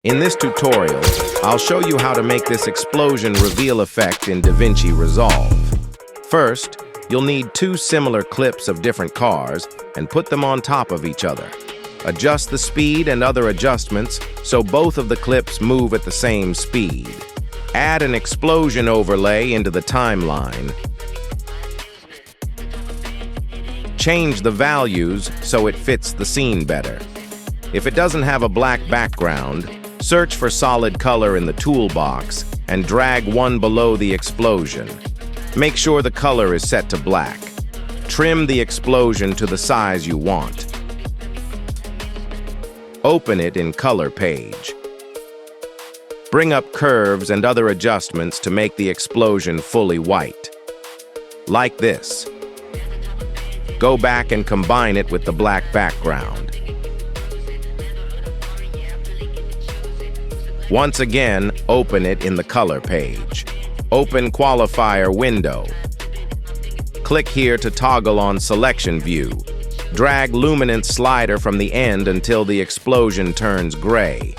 In this tutorial, I'll show you how to make this explosion reveal effect in DaVinci Resolve. First, you'll need two similar clips of different cars and put them on top of each other. Adjust the speed and other adjustments so both of the clips move at the same speed. Add an explosion overlay into the timeline. Change the values so it fits the scene better. If it doesn't have a black background, search for solid color in the toolbox and drag one below the explosion. Make sure the color is set to black. Trim the explosion to the size you want. Open it in Color page. Bring up curves and other adjustments to make the explosion fully white. Like this. Go back and combine it with the black background. Once again, open it in the Color page. Open Qualifier window. Click here to toggle on Selection View. Drag Luminance slider from the end until the explosion turns gray.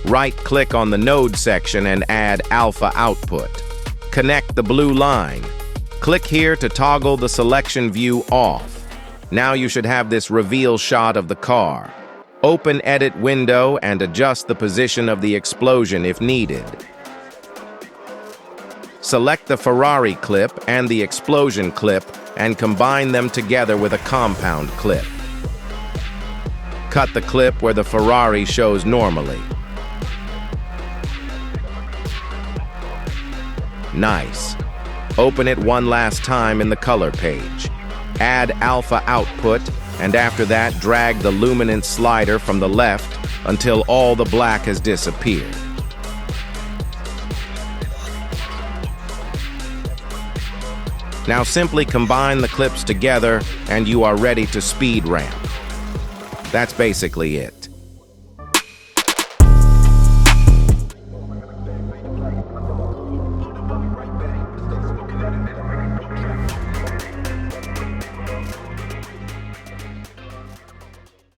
Right-click on the Node section and add Alpha Output. Connect the blue line. Click here to toggle the Selection View off. Now you should have this reveal shot of the car. Open Edit window and adjust the position of the explosion if needed. Select the Ferrari clip and the explosion clip and combine them together with a compound clip. Cut the clip where the Ferrari shows normally. Nice. Open it one last time in the Color page. Add Alpha Output, and after that drag the luminance slider from the left until all the black has disappeared. Now simply combine the clips together and you are ready to speed ramp. That's basically it.